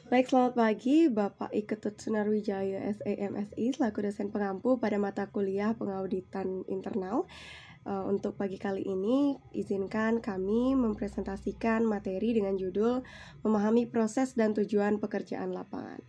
Baik, selamat pagi Bapak Iketut Sunarwijaya SEMSI selaku dosen pengampu pada mata kuliah pengauditan internal. Untuk pagi kali ini, izinkan kami mempresentasikan materi dengan judul Memahami Proses dan Tujuan Pekerjaan Lapangan.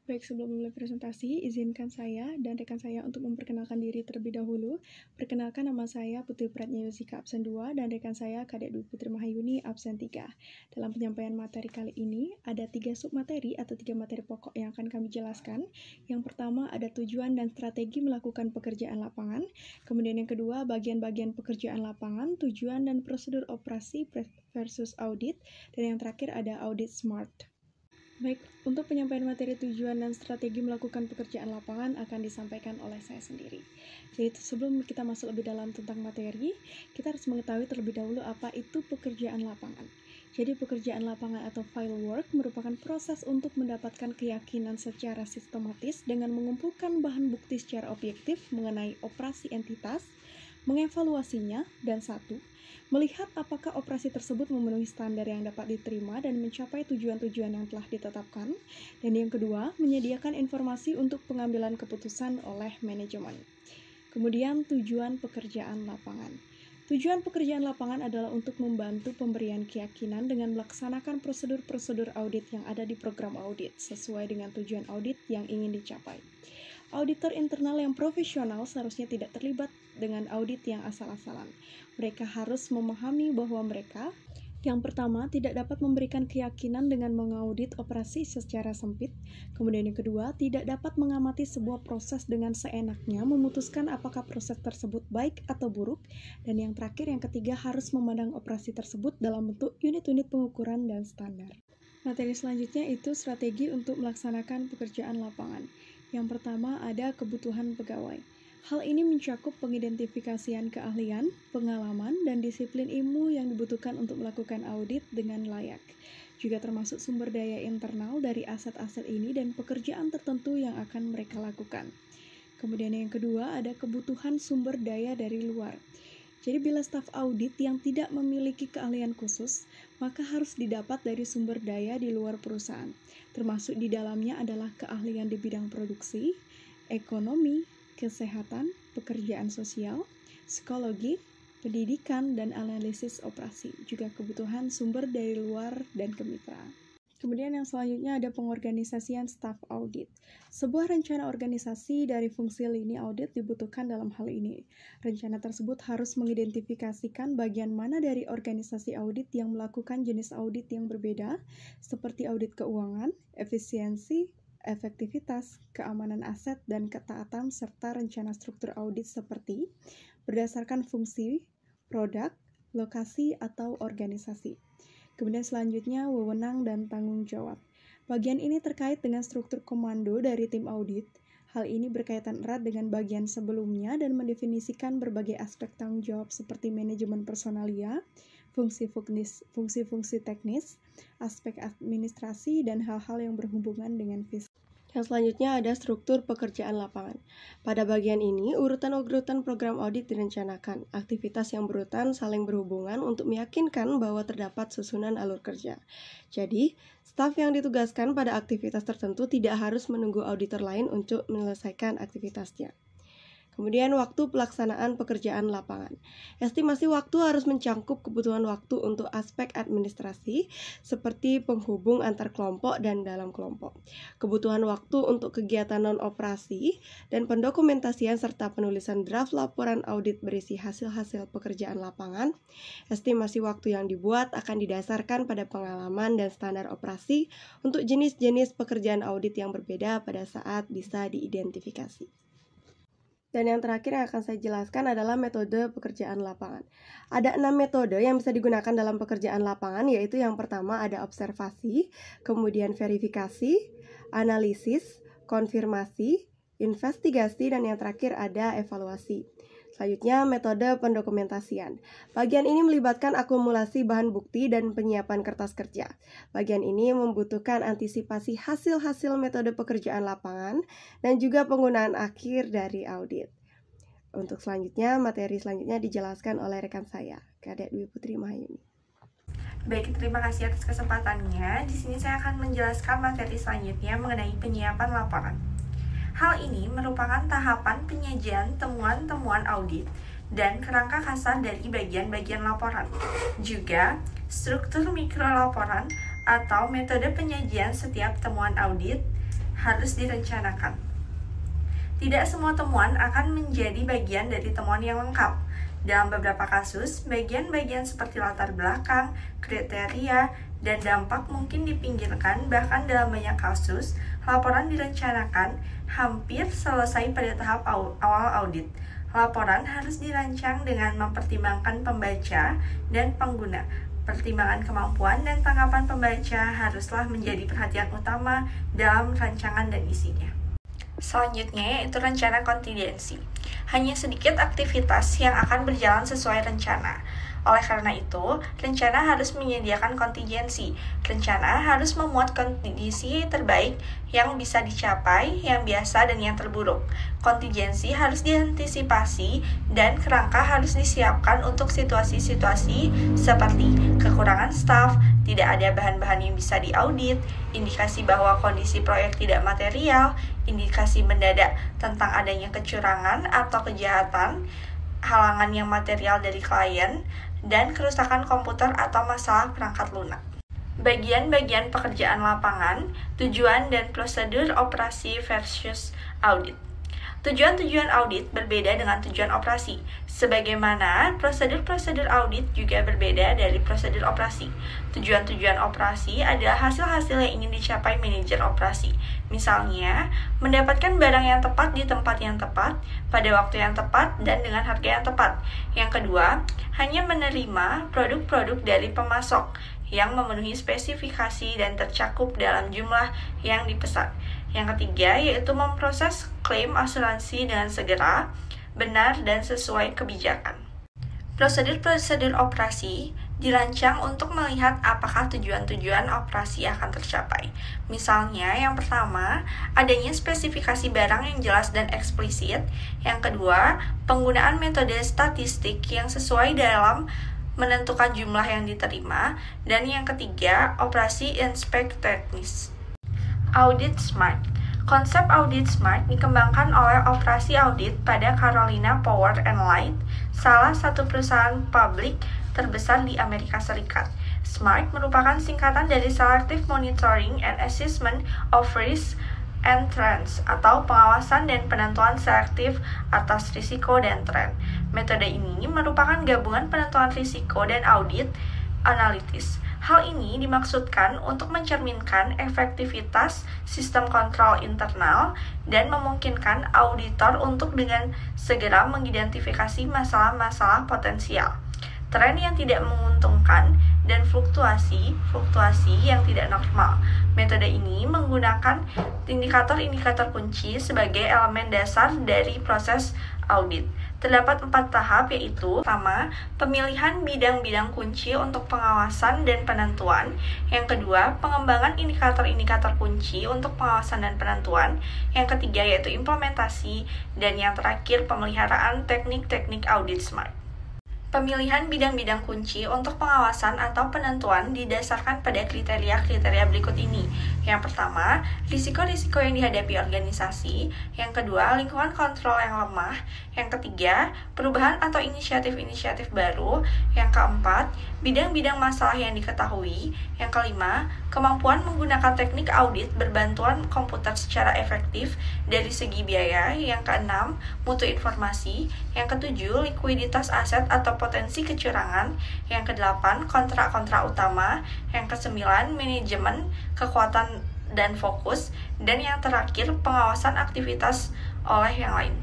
Baik, sebelum mulai presentasi, izinkan saya dan rekan saya untuk memperkenalkan diri terlebih dahulu. Perkenalkan, nama saya Putri Pratnya Yosika absen 2 dan rekan saya Kadek Dwi Putri Mahayuni absen 3. Dalam penyampaian materi kali ini, ada 3 submateri atau 3 materi pokok yang akan kami jelaskan. Yang pertama ada tujuan dan strategi melakukan pekerjaan lapangan. Kemudian yang kedua, bagian-bagian pekerjaan lapangan, tujuan dan prosedur operasi versus audit. Dan yang terakhir ada audit smart. Baik, untuk penyampaian materi tujuan dan strategi melakukan pekerjaan lapangan akan disampaikan oleh saya sendiri. Jadi sebelum kita masuk lebih dalam tentang materi, kita harus mengetahui terlebih dahulu apa itu pekerjaan lapangan. Jadi pekerjaan lapangan atau field work merupakan proses untuk mendapatkan keyakinan secara sistematis dengan mengumpulkan bahan bukti secara objektif mengenai operasi entitas, mengevaluasinya, dan satu, melihat apakah operasi tersebut memenuhi standar yang dapat diterima dan mencapai tujuan-tujuan yang telah ditetapkan. Dan yang kedua, menyediakan informasi untuk pengambilan keputusan oleh manajemen. Kemudian tujuan pekerjaan lapangan. Tujuan pekerjaan lapangan adalah untuk membantu pemberian keyakinan dengan melaksanakan prosedur-prosedur audit yang ada di program audit sesuai dengan tujuan audit yang ingin dicapai. Auditor internal yang profesional seharusnya tidak terlibat dengan audit yang asal-asalan. Mereka harus memahami bahwa mereka, yang pertama, tidak dapat memberikan keyakinan dengan mengaudit operasi secara sempit. Kemudian yang kedua, tidak dapat mengamati sebuah proses dengan seenaknya, memutuskan apakah proses tersebut baik atau buruk. Dan yang terakhir, yang ketiga, harus memandang operasi tersebut dalam bentuk unit-unit pengukuran dan standar. Materi selanjutnya itu strategi untuk melaksanakan pekerjaan lapangan. Yang pertama ada kebutuhan pegawai. Hal ini mencakup pengidentifikasian keahlian, pengalaman, dan disiplin ilmu yang dibutuhkan untuk melakukan audit dengan layak. Juga termasuk sumber daya internal dari aset-aset ini dan pekerjaan tertentu yang akan mereka lakukan. Kemudian yang kedua ada kebutuhan sumber daya dari luar. Jadi bila staf audit yang tidak memiliki keahlian khusus, maka harus didapat dari sumber daya di luar perusahaan. Termasuk di dalamnya adalah keahlian di bidang produksi, ekonomi, kesehatan, pekerjaan sosial, psikologi, pendidikan, dan analisis operasi. Juga kebutuhan sumber dari luar dan kemitraan. Kemudian yang selanjutnya ada pengorganisasian staf audit. Sebuah rencana organisasi dari fungsi lini audit dibutuhkan dalam hal ini. Rencana tersebut harus mengidentifikasikan bagian mana dari organisasi audit yang melakukan jenis audit yang berbeda, seperti audit keuangan, efisiensi, efektivitas, keamanan aset, dan ketaatan, serta rencana struktur audit seperti berdasarkan fungsi, produk, lokasi, atau organisasi. Kemudian selanjutnya wewenang dan tanggung jawab. Bagian ini terkait dengan struktur komando dari tim audit. Hal ini berkaitan erat dengan bagian sebelumnya dan mendefinisikan berbagai aspek tanggung jawab seperti manajemen personalia, fungsi-fungsi teknis, aspek administrasi, dan hal-hal yang berhubungan dengan fisik. Yang selanjutnya ada struktur pekerjaan lapangan. Pada bagian ini, urutan-urutan program audit direncanakan. Aktivitas yang berurutan saling berhubungan untuk meyakinkan bahwa terdapat susunan alur kerja. Jadi, staf yang ditugaskan pada aktivitas tertentu tidak harus menunggu auditor lain untuk menyelesaikan aktivitasnya. Kemudian waktu pelaksanaan pekerjaan lapangan. Estimasi waktu harus mencakup kebutuhan waktu untuk aspek administrasi seperti penghubung antar kelompok dan dalam kelompok. Kebutuhan waktu untuk kegiatan non-operasi dan pendokumentasian serta penulisan draft laporan audit berisi hasil-hasil pekerjaan lapangan. Estimasi waktu yang dibuat akan didasarkan pada pengalaman dan standar operasi untuk jenis-jenis pekerjaan audit yang berbeda pada saat bisa diidentifikasi. Dan yang terakhir yang akan saya jelaskan adalah metode pekerjaan lapangan. Ada 6 metode yang bisa digunakan dalam pekerjaan lapangan, yaitu yang pertama ada observasi, kemudian verifikasi, analisis, konfirmasi, investigasi, dan yang terakhir ada evaluasi. Selanjutnya, metode pendokumentasian. Bagian ini melibatkan akumulasi bahan bukti dan penyiapan kertas kerja. Bagian ini membutuhkan antisipasi hasil-hasil metode pekerjaan lapangan dan juga penggunaan akhir dari audit. Untuk selanjutnya, materi selanjutnya dijelaskan oleh rekan saya, Kadek Dwi Putri Mahayuni. Baik, terima kasih atas kesempatannya. Di sini saya akan menjelaskan materi selanjutnya mengenai penyiapan laporan. Hal ini merupakan tahapan penyajian temuan-temuan audit dan kerangka kasar dari bagian-bagian laporan. Juga, struktur mikro laporan atau metode penyajian setiap temuan audit harus direncanakan. Tidak semua temuan akan menjadi bagian dari temuan yang lengkap. Dalam beberapa kasus, bagian-bagian seperti latar belakang, kriteria, dan dampak mungkin dipinggirkan. Bahkan dalam banyak kasus, laporan direncanakan hampir selesai pada tahap awal audit. Laporan harus dirancang dengan mempertimbangkan pembaca dan pengguna. Pertimbangan kemampuan dan tanggapan pembaca haruslah menjadi perhatian utama dalam rancangan dan isinya. Selanjutnya yaitu rencana kontingensi. Hanya sedikit aktivitas yang akan berjalan sesuai rencana. Oleh karena itu, rencana harus menyediakan kontingensi. Rencana harus memuat kondisi terbaik yang bisa dicapai, yang biasa, dan yang terburuk. Kontingensi harus diantisipasi dan kerangka harus disiapkan untuk situasi-situasi seperti kekurangan staf, tidak ada bahan-bahan yang bisa diaudit, indikasi bahwa kondisi proyek tidak material, indikasi mendadak tentang adanya kecurangan atau kejahatan, halangan yang material dari klien, dan kerusakan komputer atau masalah perangkat lunak. Bagian-bagian pekerjaan lapangan, tujuan dan prosedur operasi versus audit. Tujuan-tujuan audit berbeda dengan tujuan operasi, sebagaimana prosedur-prosedur audit juga berbeda dari prosedur operasi. Tujuan-tujuan operasi adalah hasil-hasil yang ingin dicapai manajer operasi. Misalnya, mendapatkan barang yang tepat di tempat yang tepat, pada waktu yang tepat, dan dengan harga yang tepat. Yang kedua, hanya menerima produk-produk dari pemasok yang memenuhi spesifikasi dan tercakup dalam jumlah yang dipesan. Yang ketiga, yaitu memproses klaim asuransi dengan segera, benar, dan sesuai kebijakan. Prosedur-prosedur operasi dirancang untuk melihat apakah tujuan-tujuan operasi akan tercapai. Misalnya, yang pertama, adanya spesifikasi barang yang jelas dan eksplisit. Yang kedua, penggunaan metode statistik yang sesuai dalam menentukan jumlah yang diterima. Dan yang ketiga, operasi inspek teknis. Audit Smart. Konsep Audit Smart dikembangkan oleh operasi audit pada Carolina Power and Light, salah satu perusahaan publik terbesar di Amerika Serikat. SMART merupakan singkatan dari Selective Monitoring and Assessment of Risk and Trends, atau pengawasan dan penentuan selektif atas risiko dan tren. Metode ini merupakan gabungan penentuan risiko dan audit analitis. Hal ini dimaksudkan untuk mencerminkan efektivitas sistem kontrol internal dan memungkinkan auditor untuk dengan segera mengidentifikasi masalah-masalah potensial, tren yang tidak menguntungkan, dan fluktuasi yang tidak normal. Metode ini menggunakan indikator-indikator kunci sebagai elemen dasar dari proses audit. Terdapat 4 tahap, yaitu pertama, pemilihan bidang-bidang kunci untuk pengawasan dan penentuan. Yang kedua, pengembangan indikator-indikator kunci untuk pengawasan dan penentuan. Yang ketiga, yaitu implementasi. Dan yang terakhir, pemeliharaan teknik-teknik audit SMART. Pemilihan bidang-bidang kunci untuk pengawasan atau penentuan didasarkan pada kriteria-kriteria berikut ini. Yang pertama, risiko-risiko yang dihadapi organisasi. Yang kedua, lingkungan kontrol yang lemah. Yang ketiga, perubahan atau inisiatif-inisiatif baru. Yang keempat, bidang-bidang masalah yang diketahui. Yang kelima, kemampuan menggunakan teknik audit berbantuan komputer secara efektif dari segi biaya. Yang keenam, mutu informasi. Yang ketujuh, likuiditas aset atau potensi kecurangan. Yang kedelapan, kontrak-kontrak utama. Yang kesembilan, manajemen, kekuatan dan fokus. Dan yang terakhir, pengawasan aktivitas oleh yang lain.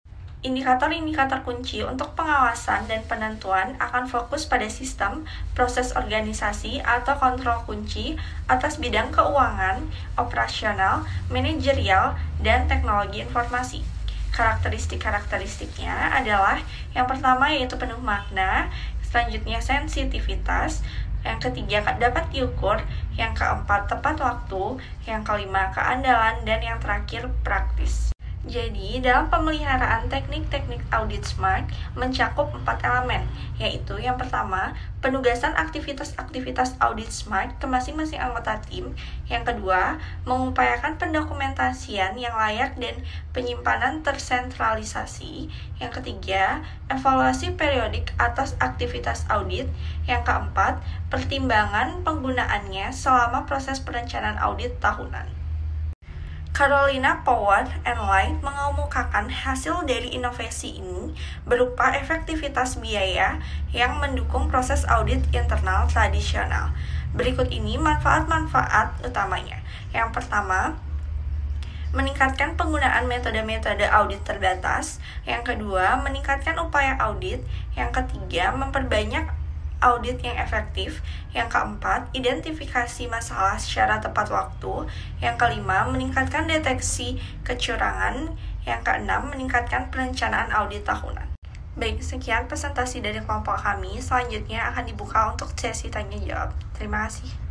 Indikator-indikator kunci untuk pengawasan dan penentuan akan fokus pada sistem, proses organisasi atau kontrol kunci atas bidang keuangan, operasional, manajerial, dan teknologi informasi. Karakteristik-karakteristiknya adalah yang pertama yaitu penuh makna, selanjutnya sensitivitas, yang ketiga dapat diukur, yang keempat tepat waktu, yang kelima keandalan, dan yang terakhir praktis. Jadi, dalam pemeliharaan teknik-teknik audit SMART mencakup 4 elemen, yaitu yang pertama, penugasan aktivitas-aktivitas audit SMART ke masing-masing anggota tim. Yang kedua, mengupayakan pendokumentasian yang layak dan penyimpanan tersentralisasi. Yang ketiga, evaluasi periodik atas aktivitas audit. Yang keempat, pertimbangan penggunaannya selama proses perencanaan audit tahunan. Carolina Power and Light mengemukakan hasil dari inovasi ini berupa efektivitas biaya yang mendukung proses audit internal tradisional. Berikut ini manfaat-manfaat utamanya. Yang pertama, meningkatkan penggunaan metode-metode audit terbatas. Yang kedua, meningkatkan upaya audit. Yang ketiga, memperbanyak audit yang efektif. Yang keempat, identifikasi masalah secara tepat waktu. Yang kelima, meningkatkan deteksi kecurangan. Yang keenam, meningkatkan perencanaan audit tahunan. Baik, sekian presentasi dari kelompok kami. Selanjutnya akan dibuka untuk sesi tanya jawab. Terima kasih.